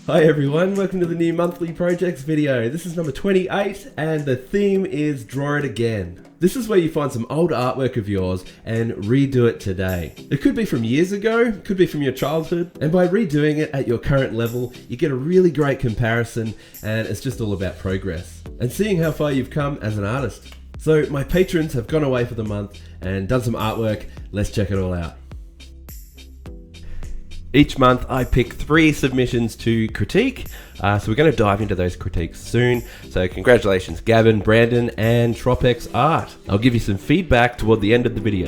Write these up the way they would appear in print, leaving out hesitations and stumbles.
Hi everyone, welcome to the new monthly projects video. This is number 28 and the theme is Draw It Again. This is where you find some old artwork of yours and redo it today. It could be from years ago, could be from your childhood, and by redoing it at your current level, you get a really great comparison and it's just all about progress and seeing how far you've come as an artist. So my patrons have gone away for the month and done some artwork. Let's check it all out. Each month I pick 3 submissions to critique, so we're going to dive into those critiques soon. So congratulations Gavin, Brandon and TROPEX Art. I'll give you some feedback toward the end of the video.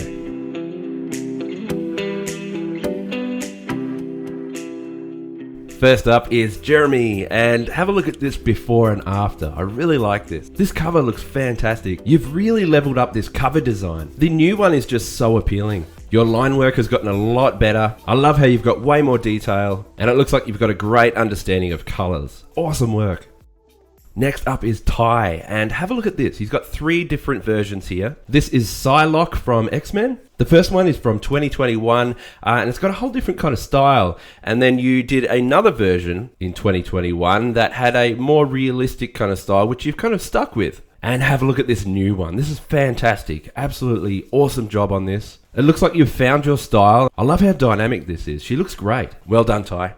First up is Jeremy, and have a look at this before and after. I really like this. This cover looks fantastic. You've really leveled up this cover design. The new one is just so appealing. Your line work has gotten a lot better. I love how you've got way more detail, and it looks like you've got a great understanding of colors. Awesome work. Next up is Ty, and have a look at this. He's got 3 different versions here. This is Psylocke from X-Men. The first one is from 2021, and it's got a whole different kind of style. And then you did another version in 2021 that had a more realistic kind of style, which you've kind of stuck with. And have a look at this new one. This is fantastic. Absolutely awesome job on this. It looks like you've found your style. I love how dynamic this is. She looks great. Well done, Ty.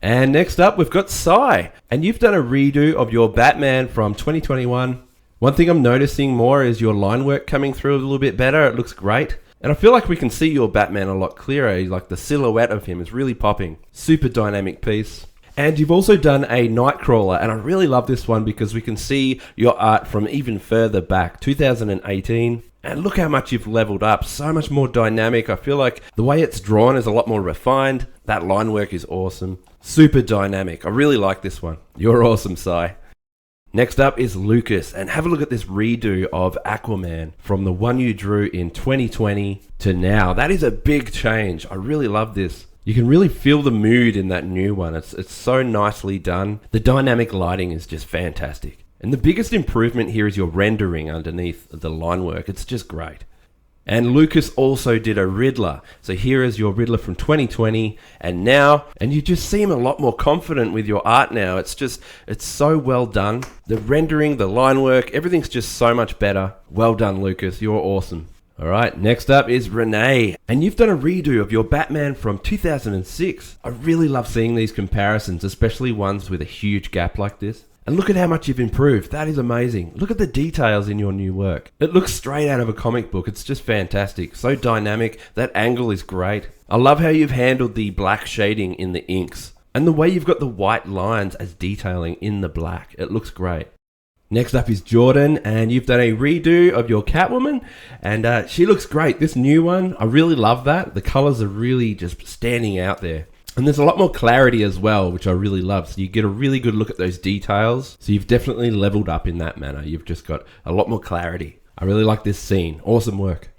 And next up, we've got Sai. And you've done a redo of your Batman from 2021. One thing I'm noticing more is your line work coming through a little bit better. It looks great. And I feel like we can see your Batman a lot clearer. Like the silhouette of him is really popping. Super dynamic piece. And you've also done a Nightcrawler, and I really love this one because we can see your art from even further back, 2018. And look how much you've leveled up, so much more dynamic. I feel like the way it's drawn is a lot more refined. That line work is awesome. Super dynamic. I really like this one. You're awesome, Sai. Next up is Lucas, and have a look at this redo of Aquaman from the one you drew in 2020 to now. That is a big change. I really love this. You can really feel the mood in that new one. It's so nicely done. The dynamic lighting is just fantastic. And the biggest improvement here is your rendering underneath the line work. It's just great. And Lucas also did a Riddler. So here is your Riddler from 2020 and now. And you just seem a lot more confident with your art now. It's so well done. The rendering, the line work, everything's just so much better. Well done, Lucas. You're awesome. Alright, next up is Renee, and you've done a redo of your Batman from 2006. I really love seeing these comparisons, especially ones with a huge gap like this. And look at how much you've improved. That is amazing. Look at the details in your new work. It looks straight out of a comic book. It's just fantastic. So dynamic. That angle is great. I love how you've handled the black shading in the inks. And the way you've got the white lines as detailing in the black. It looks great. Next up is Jordan, and you've done a redo of your Catwoman, and she looks great. This new one, I really love that. The colors are really just standing out there. And there's a lot more clarity as well, which I really love. So you get a really good look at those details. So you've definitely leveled up in that manner. You've just got a lot more clarity. I really like this scene. Awesome work.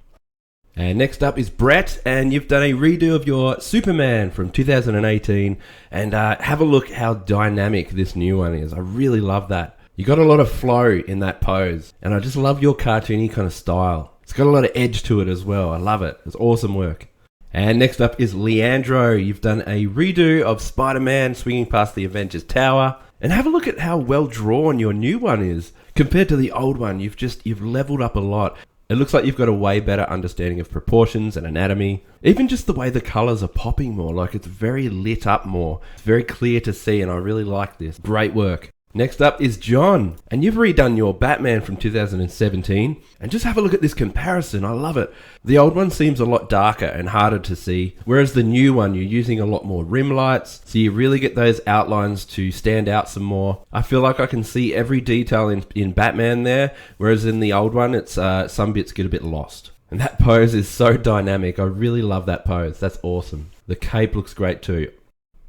And next up is Brett, and you've done a redo of your Superman from 2018. And have a look how dynamic this new one is. I really love that. You got a lot of flow in that pose, and I just love your cartoony kind of style. It's got a lot of edge to it as well. I love it. It's awesome work. And next up is Leandro. You've done a redo of Spider-Man swinging past the Avengers Tower. And have a look at how well drawn your new one is. Compared to the old one, you've leveled up a lot. It looks like you've got a way better understanding of proportions and anatomy. Even just the way the colors are popping more, like it's very lit up more. It's very clear to see, and I really like this. Great work. Next up is John, and you've redone your Batman from 2017, and just have a look at this comparison. I love it. The old one seems a lot darker and harder to see, whereas the new one, you're using a lot more rim lights, so you really get those outlines to stand out some more. I feel like I can see every detail in Batman there, whereas in the old one, it's some bits get a bit lost. And that pose is so dynamic. I really love that pose. That's awesome. The cape looks great too.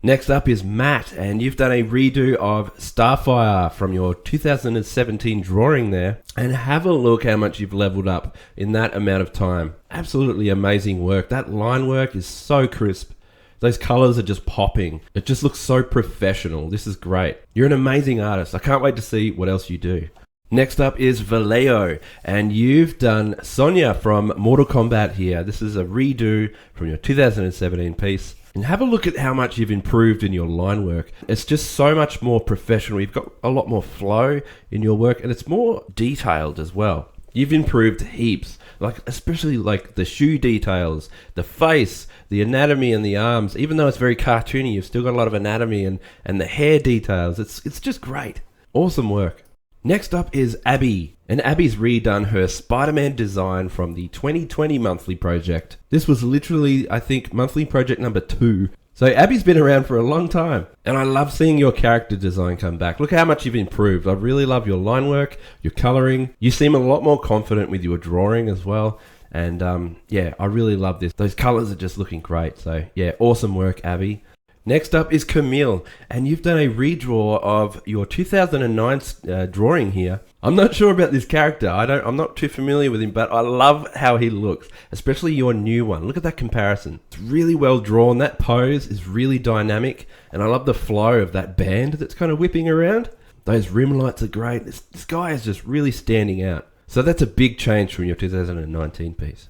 Next up is Matt, and you've done a redo of Starfire from your 2017 drawing there. And have a look how much you've leveled up in that amount of time. Absolutely amazing work. That line work is so crisp. Those colors are just popping. It just looks so professional. This is great. You're an amazing artist. I can't wait to see what else you do. Next up is Vallejo, and you've done Sonya from Mortal Kombat here. This is a redo from your 2017 piece. And have a look at how much you've improved in your line work. It's just so much more professional. You've got a lot more flow in your work, and it's more detailed as well. You've improved heaps, like especially like the shoe details, the face, the anatomy and the arms. Even though it's very cartoony, you've still got a lot of anatomy and the hair details. It's just great. Awesome work. Next up is Abby. And Abby's redone her Spider-Man design from the 2020 monthly project. This was literally, I think, monthly project number 2. So Abby's been around for a long time. And I love seeing your character design come back. Look how much you've improved. I really love your line work, your coloring. You seem a lot more confident with your drawing as well. And yeah, I really love this. Those colors are just looking great. So yeah, awesome work, Abby. Next up is Camille, and you've done a redraw of your 2009 drawing here. I'm not sure about this character. I'm not too familiar with him, but I love how he looks, especially your new one. Look at that comparison. It's really well drawn. That pose is really dynamic, and I love the flow of that band that's kind of whipping around. Those rim lights are great. This guy is just really standing out. So that's a big change from your 2019 piece.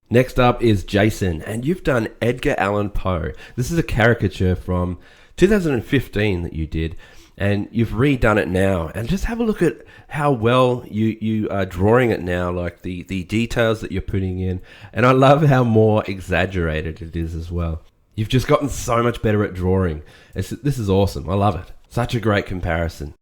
Next up is Jason, and you've done Edgar Allan Poe. This is a caricature from 2015 that you did, and you've redone it now. And just have a look at how well you are drawing it now, like the details that you're putting in. And I love how more exaggerated it is as well. You've just gotten so much better at drawing. This is awesome. I love it. Such a great comparison.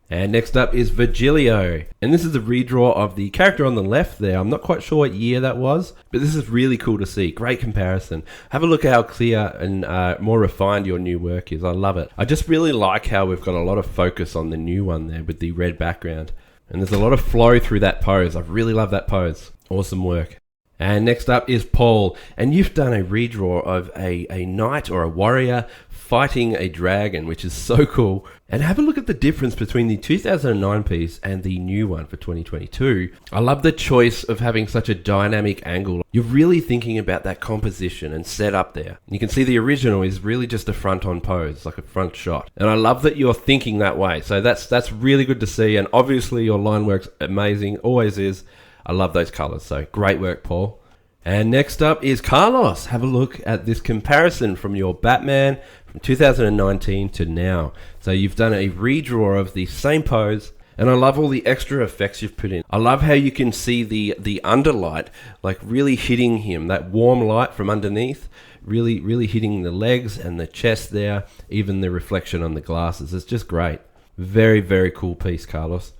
And next up is Virgilio. And this is a redraw of the character on the left there. I'm not quite sure what year that was, but this is really cool to see. Great comparison. Have a look at how clear and more refined your new work is. I love it. I just really like how we've got a lot of focus on the new one there with the red background. And there's a lot of flow through that pose. I really love that pose. Awesome work. And next up is Paul. And you've done a redraw of a knight or a warrior fighting a dragon, which is so cool. And have a look at the difference between the 2009 piece and the new one for 2022. I love the choice of having such a dynamic angle. You're really thinking about that composition and setup there. You can see the original is really just a front-on pose, like a front shot. And I love that you're thinking that way. So that's really good to see. And obviously your line work's amazing, always is. I love those colors. So great work, Paul. And next up is Carlos. Have a look at this comparison from your Batman from 2019 to now. So you've done a redraw of the same pose, and I love all the extra effects you've put in. I love how you can see the underlight, like really hitting him, that warm light from underneath, really hitting the legs and the chest there, even the reflection on the glasses. It's just great. Very, very cool piece, Carlos.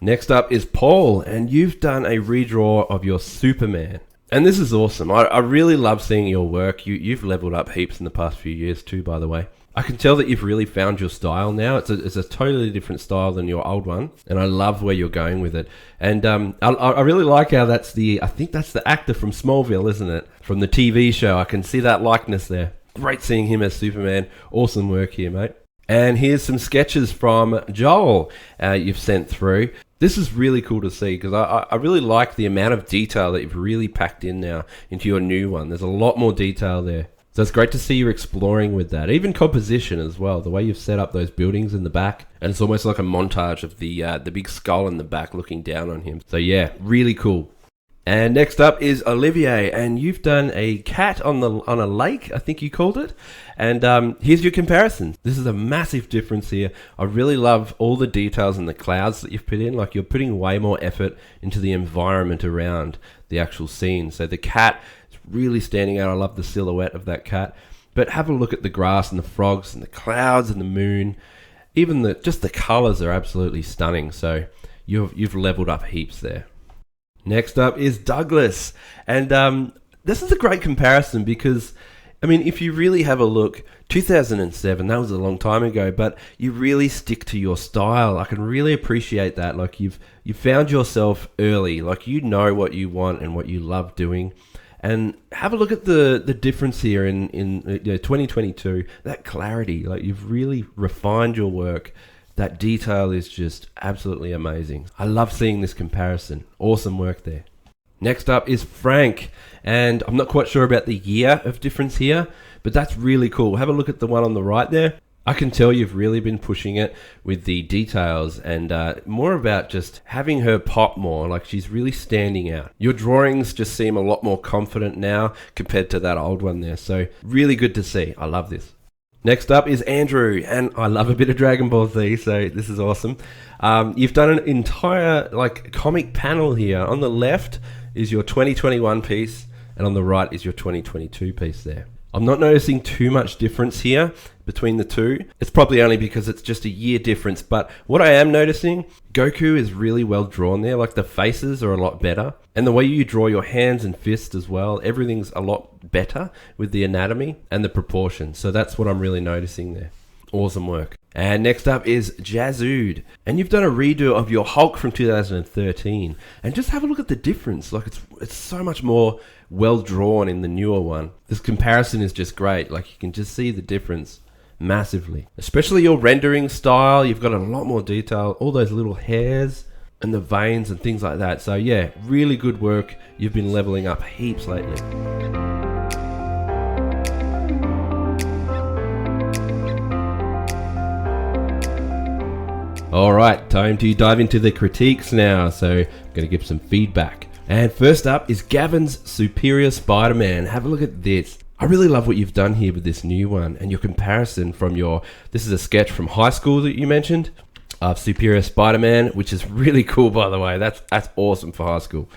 Next up is Paul, and you've done a redraw of your Superman. And this is awesome. I really love seeing your work. You've leveled up heaps in the past few years too, by the way. I can tell that you've really found your style now. It's a totally different style than your old one. And I love where you're going with it. And I really like how I think that's the actor from Smallville, isn't it? From the TV show. I can see that likeness there. Great seeing him as Superman. Awesome work here, mate. And here's some sketches from Joel you've sent through. This is really cool to see because I really like the amount of detail that you've really packed in now into your new one. There's a lot more detail there. So it's great to see you exploring with that. Even composition as well. The way you've set up those buildings in the back. And it's almost like a montage of the big skull in the back looking down on him. So yeah, really cool. And next up is Olivier, and you've done a cat on a lake, I think you called it. And here's your comparison. This is a massive difference here. I really love all the details and the clouds that you've put in. Like you're putting way more effort into the environment around the actual scene. So the cat is really standing out. I love the silhouette of that cat. But have a look at the grass and the frogs and the clouds and the moon. Even just the colors are absolutely stunning. So you've leveled up heaps there. Next up is Douglas, and this is a great comparison because, I mean, if you really have a look, 2007, that was a long time ago, but you really stick to your style. I can really appreciate that. Like you found yourself early, like you know what you want and what you love doing. And have a look at the difference here in 2022, that clarity, like you've really refined your work. That detail is just absolutely amazing. I love seeing this comparison. Awesome work there. Next up is Frank, and I'm not quite sure about the year of difference here, but that's really cool. Have a look at the one on the right there. I can tell you've really been pushing it with the details and more about just having her pop more, like she's really standing out. Your drawings just seem a lot more confident now compared to that old one there, so really good to see. I love this. Next up is Andrew, and I love a bit of Dragon Ball Z, so this is awesome. You've done an entire comic panel here. On the left is your 2021 piece, and on the right is your 2022 piece there. I'm not noticing too much difference here between the two. It's probably only because it's just a year difference, but what I am noticing, Goku is really well drawn there. Like the faces are a lot better, and the way you draw your hands and fists as well, everything's a lot better with the anatomy and the proportions. So that's what I'm really noticing there. Awesome work. And next up is Jazzood, and you've done a redo of your Hulk from 2013, and just have a look at the difference. Like it's so much more well drawn in the newer one. This comparison is just great. Like you can just see the difference massively, especially your rendering style. You've got a lot more detail, all those little hairs and the veins and things like that. So yeah, really good work. You've been leveling up heaps lately. Alright, time to dive into the critiques now, so I'm going to give some feedback. And first up is Gavin's Superior Spider-Man. Have a look at this. I really love what you've done here with this new one, and your comparison from this is a sketch from high school that you mentioned, of Superior Spider-Man, which is really cool, by the way. That's awesome for high school.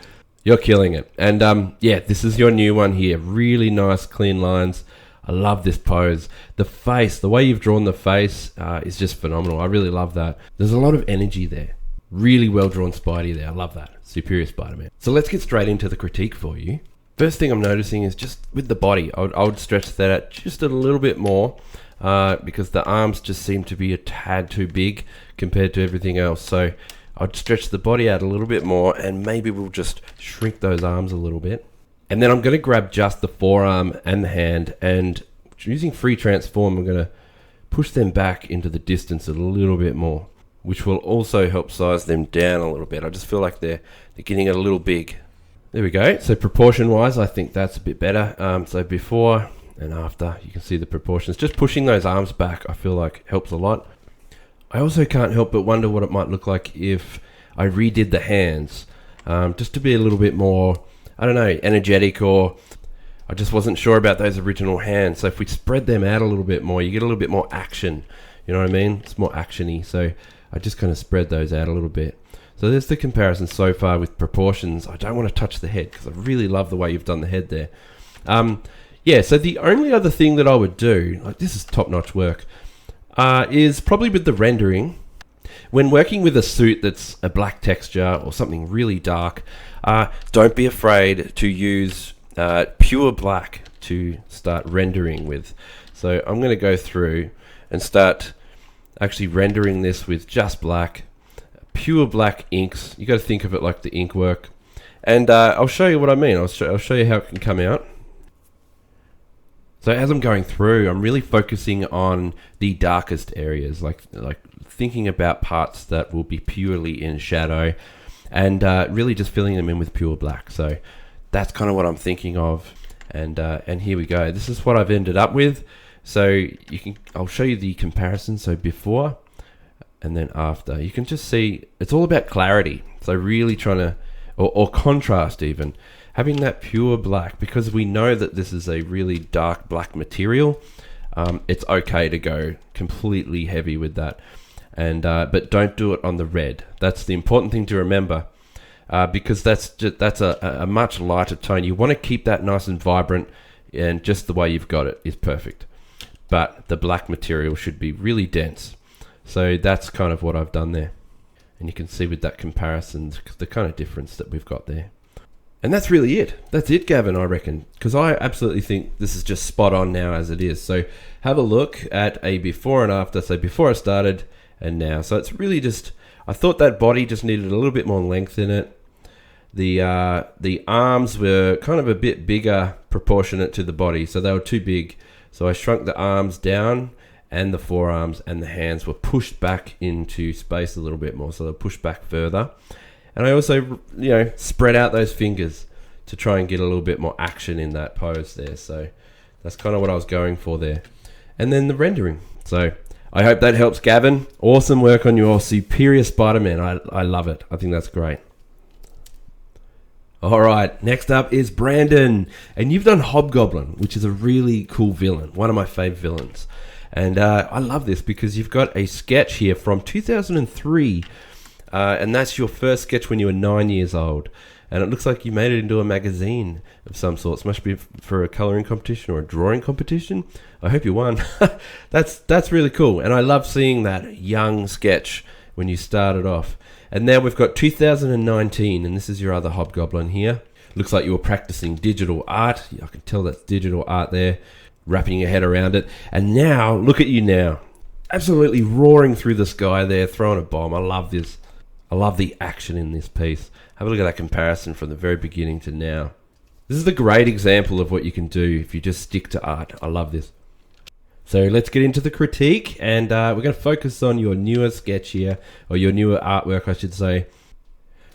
You're killing it. And yeah, this is your new one here. Really nice, clean lines. I love this pose. The face, the way you've drawn the face is just phenomenal. I really love that. There's a lot of energy there. Really well drawn Spidey there. I love that. Superior Spider-Man. So let's get straight into the critique for you. First thing I'm noticing is just with the body. I would stretch that out just a little bit more because the arms just seem to be a tad too big compared to everything else. So I'd stretch the body out a little bit more, and maybe we'll just shrink those arms a little bit. And then I'm going to grab just the forearm and the hand, and using free transform, I'm going to push them back into the distance a little bit more, which will also help size them down a little bit. I just feel like they're getting a little big. There we go. So proportion wise, I think that's a bit better. So before and after, you can see the proportions. Just pushing those arms back, I feel like helps a lot. I also can't help but wonder what it might look like if I redid the hands, just to be a little bit more, I don't know, energetic, or I just wasn't sure about those original hands. So if we spread them out a little bit more, you get a little bit more action. You know what I mean? It's more actiony. So I just kind of spread those out a little bit. So there's the comparison so far with proportions. I don't want to touch the head because I really love the way you've done the head there. Yeah, so the only other thing that I would do, like this is top-notch work, is probably with the rendering. When working with a suit that's a black texture or something really dark, don't be afraid to use pure black to start rendering with. So I'm going to go through and start actually rendering this with just black, pure black inks. You got to think of it like the ink work. And I'll show you what I mean. I'll show you how it can come out. So as I'm going through, I'm really focusing on the darkest areas, like thinking about parts that will be purely in shadow, and really just filling them in with pure black. So that's kind of what I'm thinking of. And here we go. This is what I've ended up with. So I'll show you the comparison. So before and then after, you can just see it's all about clarity. So really trying to, or contrast even. Having that pure black, because we know that this is a really dark black material, it's okay to go completely heavy with that, and but don't do it on the red. That's the important thing to remember, because that's a much lighter tone. You want to keep that nice and vibrant, and just the way you've got it is perfect. But the black material should be really dense. So that's kind of what I've done there, and you can see with that comparison the kind of difference that we've got there. And that's really it. That's it, Gavin, I reckon. Because I absolutely think this is just spot on now as it is. So have a look at a before and after. So before I started and now. So it's really just, I thought that body just needed a little bit more length in it. The arms were kind of a bit bigger proportionate to the body. So they were too big. So I shrunk the arms down, and the forearms and the hands were pushed back into space a little bit more. So they're pushed back further. And I also, spread out those fingers to try and get a little bit more action in that pose there. So that's kind of what I was going for there. And then the rendering. So I hope that helps, Gavin. Awesome work on your Superior Spider-Man. I love it. I think that's great. All right, next up is Brandon. And you've done Hobgoblin, which is a really cool villain. One of my fave villains. And I love this because you've got a sketch here from 2003. And that's your first sketch when you were 9 years old. And it looks like you made it into a magazine of some sorts. Must be for a colouring competition or a drawing competition. I hope you won. That's really cool. And I love seeing that young sketch when you started off. And now we've got 2019, and this is your other Hobgoblin here. Looks like you were practicing digital art. I can tell that's digital art there, wrapping your head around it. And now, look at you now. Absolutely roaring through the sky there, throwing a bomb. I love this. I love the action in this piece. Have a look at that comparison from the very beginning to now. This is a great example of what you can do if you just stick to art. I love this. So let's get into the critique, and we're going to focus on your newer sketch here, or your newer artwork, I should say.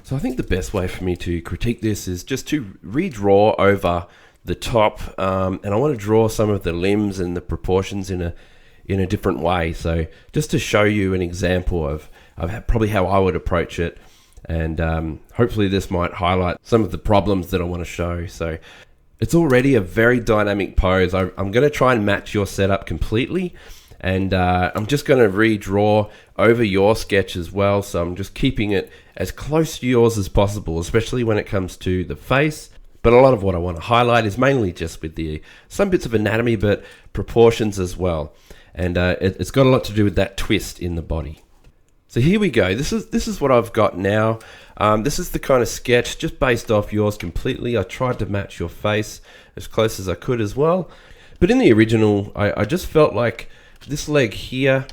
So I think the best way for me to critique this is just to redraw over the top, and I want to draw some of the limbs and the proportions in a different way. So just to show you an example of probably how I would approach it, and hopefully this might highlight some of the problems that I want to show. So it's already a very dynamic pose. I'm going to try and match your setup completely, and I'm just going to redraw over your sketch as well. So I'm just keeping it as close to yours as possible, especially when it comes to the face. But a lot of what I want to highlight is mainly just with some bits of anatomy, but proportions as well. And it's got a lot to do with that twist in the body. So here we go. This is what I've got now. This is the kind of sketch just based off yours completely. I tried to match your face as close as I could as well. But in the original, I just felt like this leg here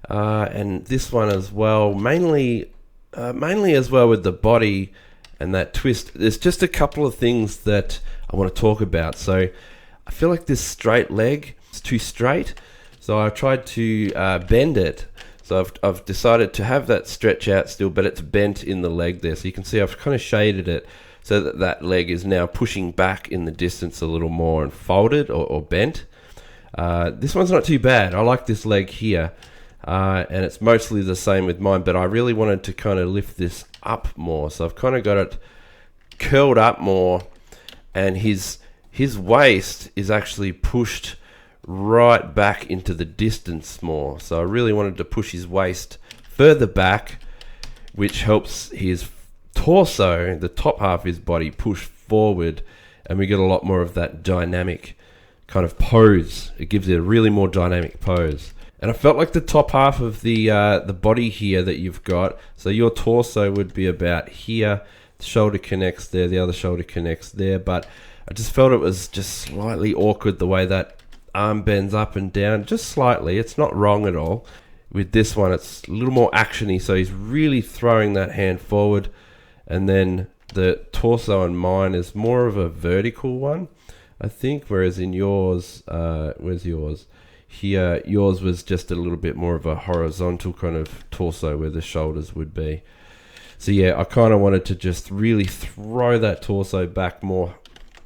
and this one as well, mainly as well with the body and that twist. There's just a couple of things that I want to talk about. So I feel like this straight leg is too straight. So I tried to bend it. So I've decided to have that stretch out still, but it's bent in the leg there. So you can see I've kind of shaded it so that that leg is now pushing back in the distance a little more and folded or bent. This one's not too bad. I like this leg here, and it's mostly the same with mine, but I really wanted to kind of lift this up more. So I've kind of got it curled up more, and his waist is actually pushed right back into the distance more. So I really wanted to push his waist further back, which helps his torso, the top half of his body, push forward, and we get a lot more of that dynamic kind of pose. It gives it a really more dynamic pose. And I felt like the top half of the body here that you've got, so your torso would be about here, the shoulder connects there, the other shoulder connects there, but I just felt it was just slightly awkward the way that arm bends up and down, just slightly. It's not wrong at all. With this one, it's a little more actiony, so he's really throwing that hand forward, and then the torso on mine is more of a vertical one, I think, whereas in yours, where's yours? Here, yours was just a little bit more of a horizontal kind of torso where the shoulders would be. So yeah, I kind of wanted to just really throw that torso back more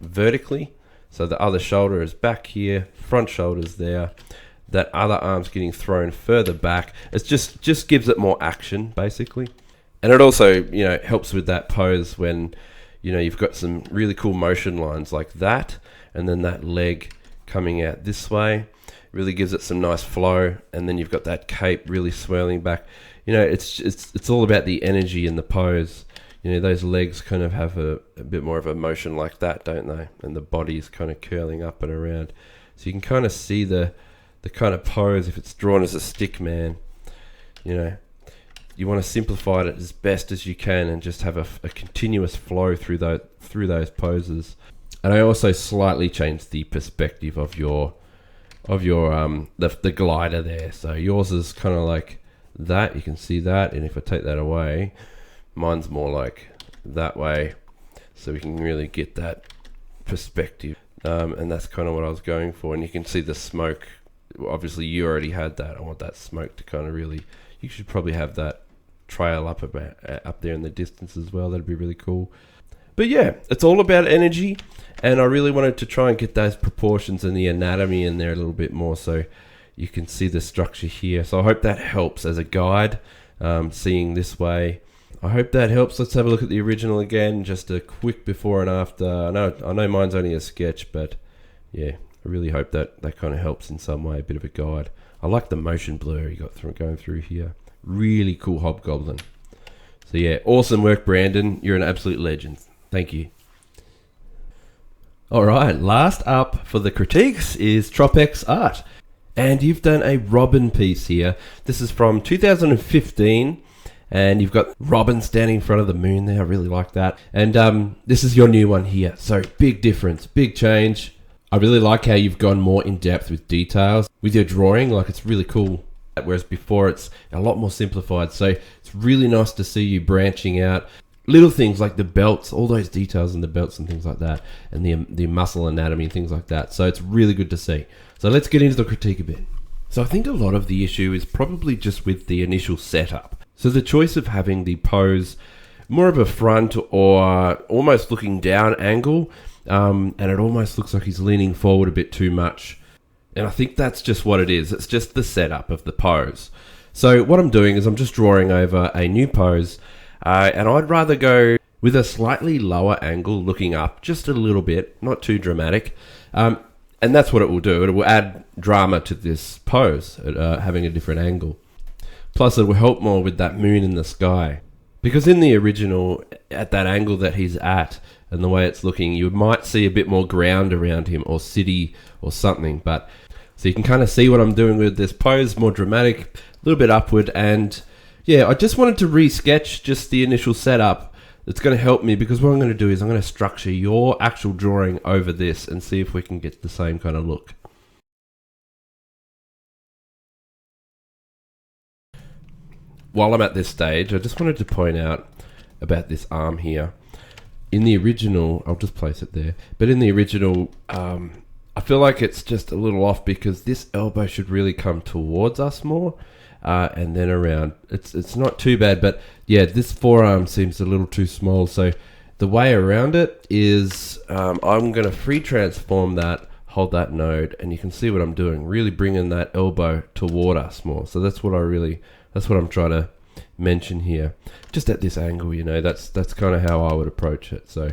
vertically. So the other shoulder is back here, front shoulder's there, that other arm's getting thrown further back. It just gives it more action, basically. And it also, helps with that pose when, you've got some really cool motion lines like that, and then that leg coming out this way. Really gives it some nice flow, and then you've got that cape really swirling back. It's all about the energy in the pose. Those legs kind of have a bit more of a motion like that, don't they? And the body's kind of curling up and around. So you can kind of see the kind of pose if it's drawn as a stick man. You want to simplify it as best as you can and just have a continuous flow through those poses. And I also slightly changed the perspective of your the glider there. So yours is kind of like that. You can see that, and if I take that away, mine's more like that way, so we can really get that perspective, and that's kind of what I was going for. And you can see the smoke. Obviously you already had that. I want that smoke to kind of really, you should probably have that trail up there in the distance as well. That'd be really cool. But yeah, it's all about energy, and I really wanted to try and get those proportions and the anatomy in there a little bit more. So You can see the structure here. So I hope that helps as a guide, seeing this way. I hope that helps. Let's have a look at the original again, just a quick before and after. I know mine's only a sketch, but yeah, I really hope that kind of helps in some way, a bit of a guide. I like the motion blur you got going through here. Really cool hobgoblin. So yeah, awesome work, Brandon. You're an absolute legend. Thank you. All right, last up for the critiques is TROPEX Art. And you've done a Robin piece here. This is from 2015. And you've got Robin standing in front of the moon there. I really like that. And this is your new one here. So big difference, big change. I really like how you've gone more in depth with details with your drawing. Like, it's really cool. Whereas before it's a lot more simplified. So it's really nice to see you branching out. Little things like the belts, all those details in the belts and things like that. And the muscle anatomy and things like that. So it's really good to see. So let's get into the critique a bit. So I think a lot of the issue is probably just with the initial setup. So the choice of having the pose more of a front or almost looking down angle, and it almost looks like he's leaning forward a bit too much. And I think that's just what it is. It's just the setup of the pose. So what I'm doing is I'm just drawing over a new pose, and I'd rather go with a slightly lower angle looking up just a little bit, not too dramatic. And that's what it will do. It will add drama to this pose, having a different angle. Plus, it will help more with that moon in the sky. Because in the original, at that angle that he's at, and the way it's looking, you might see a bit more ground around him, or city, or something. But so you can kind of see what I'm doing with this pose, more dramatic, a little bit upward. And yeah, I just wanted to re-sketch just the initial setup. It's going to help me, because what I'm going to do is I'm going to structure your actual drawing over this and see if we can get the same kind of look. While I'm at this stage, I just wanted to point out about this arm here. In the original, I'll just place it there, but in the original, I feel like it's just a little off, because this elbow should really come towards us more. And then around. It's not too bad, but yeah, this forearm seems a little too small. So the way around it is I'm going to free transform that, hold that node, and you can see what I'm doing, really bringing that elbow toward us more. So that's what I'm trying to mention here. Just at this angle, you know, that's kind of how I would approach it. So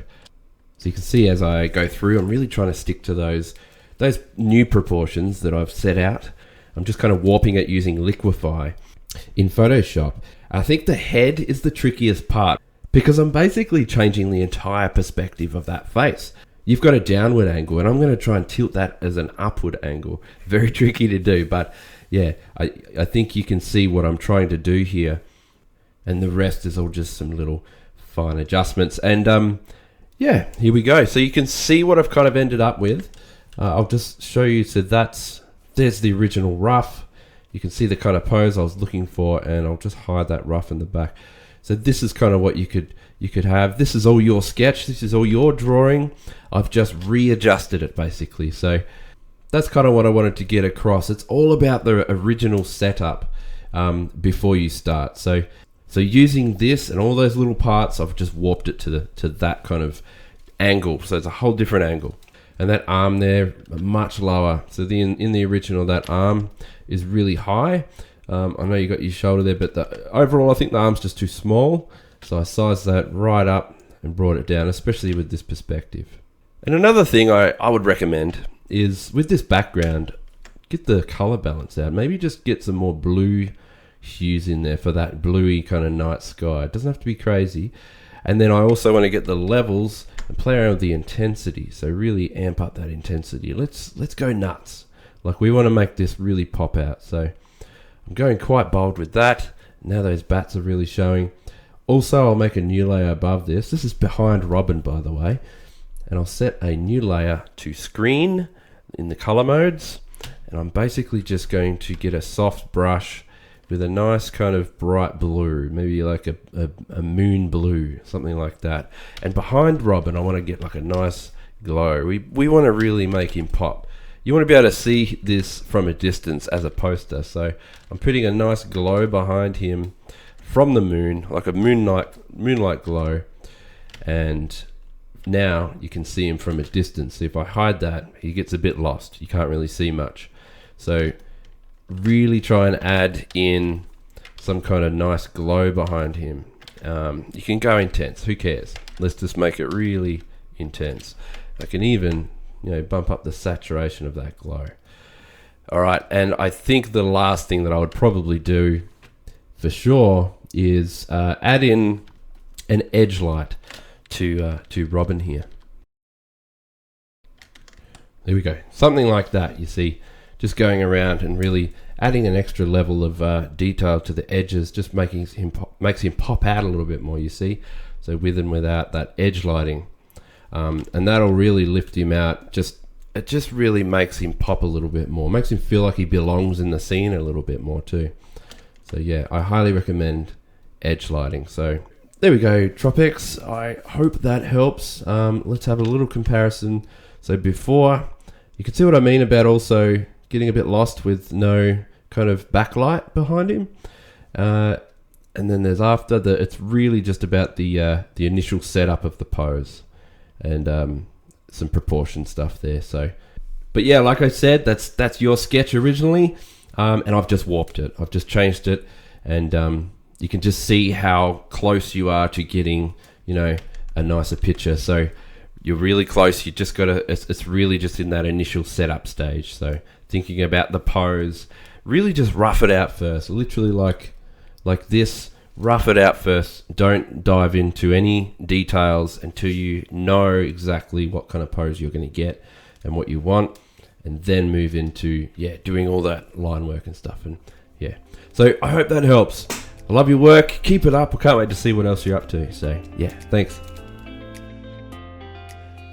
you can see as I go through, I'm really trying to stick to those new proportions that I've set out. I'm just kind of warping it using Liquify in Photoshop. I think the head is the trickiest part, because I'm basically changing the entire perspective of that face. You've got a downward angle, and I'm going to try and tilt that as an upward angle. Very tricky to do, but yeah, I think you can see what I'm trying to do here. And the rest is all just some little fine adjustments. And yeah, here we go. So you can see what I've kind of ended up with. I'll just show you. So there's the original rough. You can see the kind of pose I was looking for, and I'll just hide that rough in the back. So this is kind of what you could have. This is all your sketch. This is all your drawing. I've just readjusted it basically. So that's kind of what I wanted to get across. It's all about the original setup before you start. So using this and all those little parts, I've just warped it to that kind of angle. So it's a whole different angle. And that arm there, much lower. So in the original, that arm is really high. I know you got your shoulder there, but overall, I think the arm's just too small. So I sized that right up and brought it down, especially with this perspective. And another thing I would recommend is, with this background, get the color balance out. Maybe just get some more blue hues in there for that bluey kind of night sky. It doesn't have to be crazy. And then I also want to get the levels and play around with the intensity. So really amp up that intensity. Let's go nuts. Like, we want to make this really pop out. So I'm going quite bold with that. Now those bats are really showing. Also, I'll make a new layer above this. This is behind Robin, by the way. And I'll set a new layer to screen in the color modes. And I'm basically just going to get a soft brush with a nice kind of bright blue, maybe like a moon blue, something like that. And behind Robin, I want to get like a nice glow. We want to really make him pop. You want to be able to see this from a distance as a poster. So I'm putting a nice glow behind him from the moon, like a moonlight glow. And now you can see him from a distance. If I hide that, he gets a bit lost. You can't really see much. So really try and add in some kind of nice glow behind him. You can go intense, who cares? Let's just make it really intense. I can even, bump up the saturation of that glow. All right, and I think the last thing that I would probably do for sure is add in an edge light to Robin here. There we go, something like that, you see, just going around and really adding an extra level of detail to the edges, just makes him pop out a little bit more, you see. So with and without that edge lighting, and that'll really lift him out. It just really makes him pop a little bit more, makes him feel like he belongs in the scene a little bit more too. So yeah, I highly recommend edge lighting. So there we go, TROPEX. I hope that helps. Let's have a little comparison. So before, you can see what I mean about also getting a bit lost with no kind of backlight behind him. And then there's after, it's really just about the initial setup of the pose and some proportion stuff there. So, but yeah, like I said, that's your sketch originally, and I've just warped it. I've just changed it, and you can just see how close you are to getting, a nicer picture. So you're really close. You just got to. It's really just in that initial setup stage. So thinking about the pose, really just rough it out first. Literally like this, rough it out first. Don't dive into any details until you know exactly what kind of pose you're going to get and what you want, and then move into doing all that line work and stuff. And so I hope that helps. I love your work, keep it up. I can't wait to see what else you're up to. So thanks.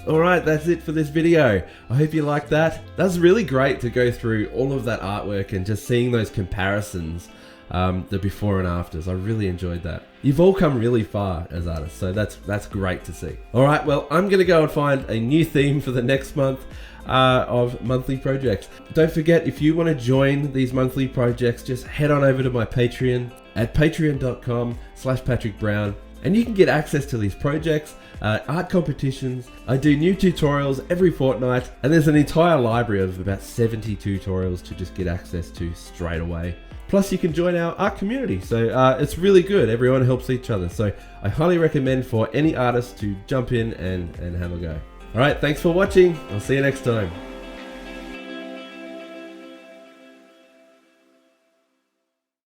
Alright, that's it for this video. I hope you liked that. That was really great to go through all of that artwork and just seeing those comparisons, the before and afters. I really enjoyed that. You've all come really far as artists, so that's great to see. Alright, well, I'm going to go and find a new theme for the next month of monthly projects. Don't forget, if you want to join these monthly projects, just head on over to my Patreon at patreon.com/PatrickBrown, and you can get access to these projects, art competitions. I do new tutorials every fortnight, and there's an entire library of about 70 tutorials to just get access to straight away. Plus you can join our art community, so it's really good. Everyone helps each other, so I highly recommend for any artist to jump in and have a go. Alright, thanks for watching. I'll see you next time.